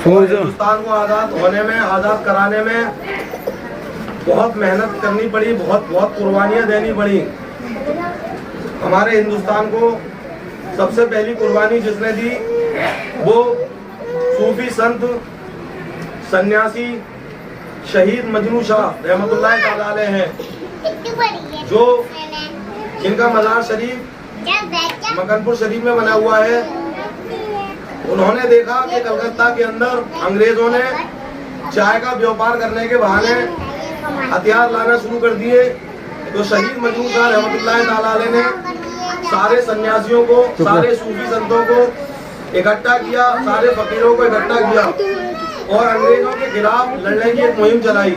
और हिंदुस्तान को आज़ाद होने में, आज़ाद कराने में बहुत मेहनत करनी पड़ी, बहुत कुर्बानियाँ देनी पड़ी। हमारे हिंदुस्तान को सबसे पहली कुर्बानी जिसने दी वो सूफी संत सन्यासी शहीद मजनू शाह रहमतुल्लाह ताला अलैह हैं, जो जिनका मज़ार शरीफ मकनपुर शरीफ में बना हुआ है। उन्होंने देखा कि कलकत्ता के अंदर अंग्रेजों ने चाय का व्यापार करने के बहाने हथियार लाना शुरू कर दिए, तो शहीद मजनू शाह रहमतुल्लाह ताला अलैह ने सारे सन्यासियों को, सारे सूफी संतों को इकट्ठा किया, सारे फकीरों को इकट्ठा किया और अंग्रेजों के खिलाफ लड़ने की एक मुहिम चलाई।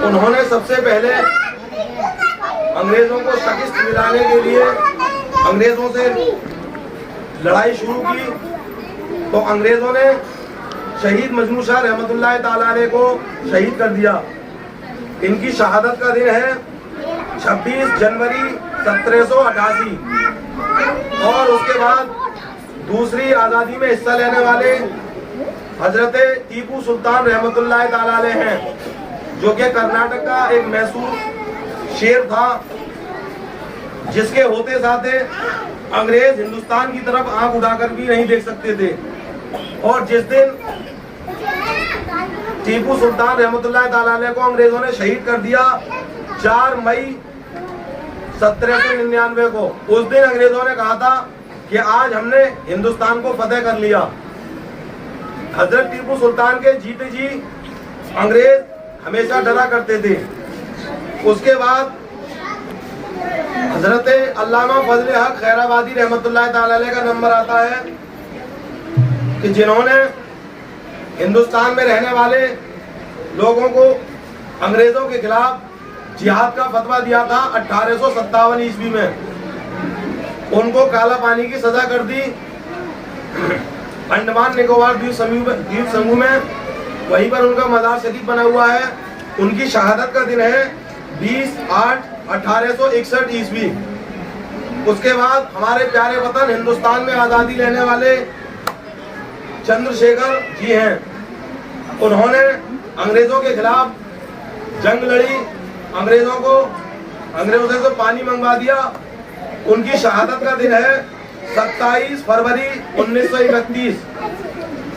उन्होंने सबसे पहले अंग्रेजों को शिकस्त दिलाने के लिए अंग्रेजों से लड़ाई शुरू की, तो अंग्रेजों ने शहीद मजनू शाह रहमतुल्लाह ताला अलैह को शहीद कर दिया। इनकी शहादत का दिन है 26 जनवरी 1788 और उसके बाद दूसरी आज़ादी में हिस्सा लेने वाले हजरत टीपू सुल्तान रहमतुल्लाह ताला अलैह हैं, जो कि कर्नाटक का एक मशहूर शेर था, जिसके होते साथे अंग्रेज हिंदुस्तान की तरफ आंख उठाकर भी नहीं देख सकते थे। और जिस दिन टीपू सुल्तान रहमतुल्लाह ताला अलैह को अंग्रेजों ने शहीद कर दिया 4 मई 1799 को, उस दिन अंग्रेजों ने कहा था कि आज हमने हिंदुस्तान को फतेह कर लिया। हजरत टीपू सुल्तान के जीते जी अंग्रेज हमेशा डरा करते थे। उसके बाद हजरत अल्लामा फजल हक खैराबादी रहमतुल्लाह ताला अलैह का नंबर आता है कि जिन्होंने हिंदुस्तान में रहने वाले लोगों को अंग्रेजों के खिलाफ जिहाद का फतवा दिया था 1857 ईस्वी में। उनको काला पानी की सजा कर दी अंडमान निकोबार द्वीप समूह में, वहीं पर उनका मज़ार शरीफ बना हुआ है। उनकी शहादत का दिन है 20/8/1861 ईस्वी। उसके बाद हमारे प्यारे वतन हिंदुस्तान में आज़ादी लेने वाले चंद्रशेखर जी हैं। उन्होंने अंग्रेजों के खिलाफ जंग लड़ी, अंग्रेजों से तो पानी मंगवा दिया। उनकी शहादत का दिन है 27 फरवरी 1931।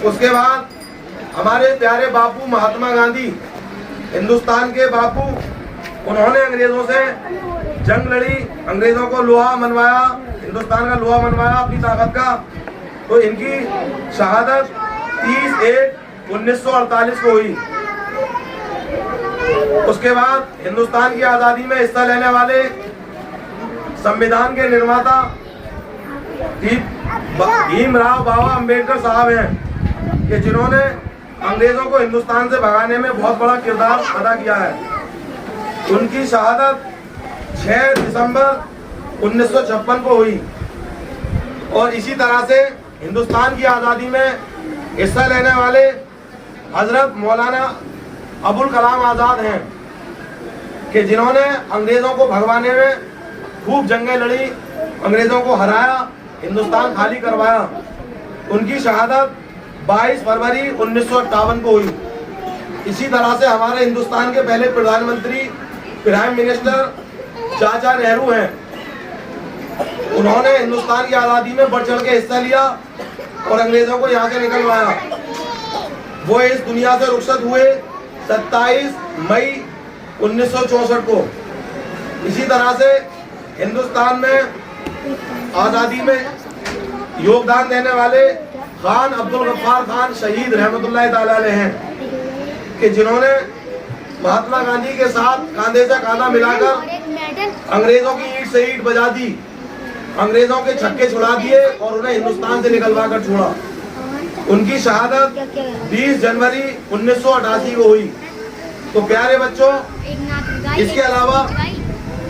उसके बाद हमारे प्यारे बापू महात्मा गांधी, हिंदुस्तान के बापू, उन्होंने अंग्रेजों से जंग लड़ी, अंग्रेजों को लोहा मनवाया, हिंदुस्तान का लोहा मनवाया अपनी ताकत का। तो इनकी शहादत 30/1/1948 को हुई। उसके बाद हिंदुस्तान की आज़ादी में हिस्सा लेने वाले संविधान के निर्माता भीमराव बाबा अंबेडकर साहब हैं, कि जिन्होंने अंग्रेजों को हिंदुस्तान से भगाने में बहुत बड़ा किरदार अदा किया है। उनकी शहादत 6 दिसंबर 1956 को हुई। और इसी तरह से हिंदुस्तान की आज़ादी में हिस्सा लेने वाले हजरत मौलाना अबुल कलाम आज़ाद हैं, कि जिन्होंने अंग्रेज़ों को भगवाने में खूब जंगें लड़ी, अंग्रेज़ों को हराया, हिंदुस्तान खाली करवाया। उनकी शहादत 22 फरवरी 1958 को हुई। इसी तरह से हमारे हिंदुस्तान के पहले प्रधानमंत्री, प्राइम मिनिस्टर चाचा नेहरू हैं। उन्होंने हिंदुस्तान की आज़ादी में बढ़ चढ़ के हिस्सा लिया और अंग्रेज़ों को यहाँ से निकलवाया। वो इस दुनिया से रुखसत हुए 27 मई 1964 को। इसी तरह से हिंदुस्तान में आज़ादी में योगदान देने वाले खान अब्दुल गफ्फार खान शहीद रहमतुल्लाह ताला अलैह हैं, कि जिन्होंने महात्मा गांधी के साथ कांधे से कांधा मिलाकर अंग्रेजों की ईंट से ईंट बजा दी, अंग्रेजों के छक्के छुड़ा दिए और उन्हें हिंदुस्तान से निकलवा कर छोड़ा। उनकी शहादत 20 जनवरी 1988 को हुई। तो प्यारे बच्चों, इसके अलावा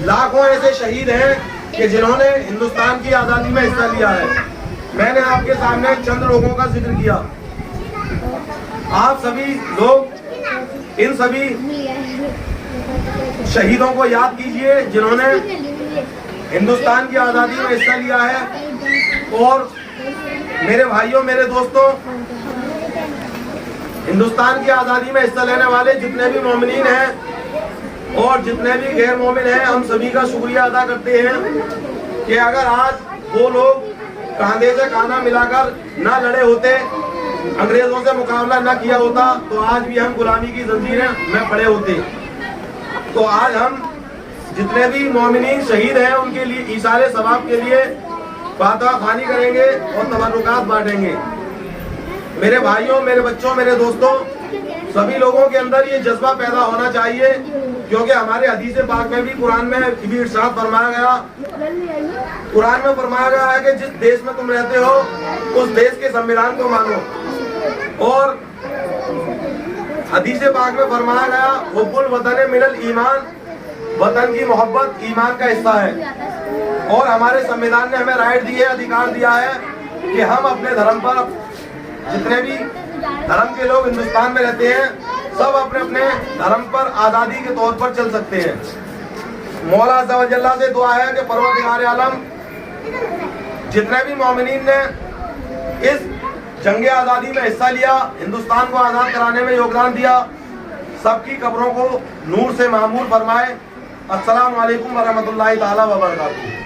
लाखों ऐसे शहीद हैं कि जिन्होंने हिंदुस्तान की आज़ादी में हिस्सा लिया है। मैंने आपके सामने चंद लोगों का जिक्र किया। आप सभी लोग इन सभी शहीदों को याद कीजिए जिन्होंने हिंदुस्तान की आज़ादी में हिस्सा लिया है। और मेरे भाइयों, मेरे दोस्तों, हिंदुस्तान की आज़ादी में हिस्सा लेने वाले जितने भी मोमिनीन हैं और जितने भी गैर मोमिन हैं, हम सभी का शुक्रिया अदा करते हैं कि अगर आज वो लोग कांधे से कांधा मिलाकर ना लड़े होते, अंग्रेजों से मुकाबला ना किया होता, तो आज भी हम गुलामी की जंजीरें में पड़े होते। तो आज हम जितने भी मोमिनीन शहीद हैं उनके लिए ईसाले सवाब के लिए फातवा खानी करेंगे और तबरुकात बांटेंगे। मेरे भाइयों, मेरे बच्चों, मेरे दोस्तों, सभी लोगों के अंदर ये जज्बा पैदा होना चाहिए, क्योंकि हमारे हदीस पाक में भी कुरान में भी इरशाद फरमाया गया, कुरान में फरमाया गया है कि जिस देश में तुम रहते हो उस देश के संविधान को मानो। और हदीस पाक में फरमाया गया, हुब्बुल वतन मिनल ईमान, वतन की मोहब्बत ईमान का हिस्सा है। और हमारे संविधान ने हमें राइट दी है, अधिकार दिया है कि हम अपने धर्म पर, जितने भी धर्म के लोग हिंदुस्तान में रहते हैं, सब अपने अपने धर्म पर आज़ादी के तौर पर चल सकते हैं। मौला अज़्ज़ा व जल्ला से दुआ है कि परवरदिगार आलम जितने भी मोमिनीन ने इस जंग आज़ादी में हिस्सा लिया, हिंदुस्तान को आज़ाद कराने में योगदान दिया, सबकी कब्रों को नूर से मामूर फरमाए। अस्सलामु अलैकुम व रहमतुल्लाहि ताला व बरकातुहू।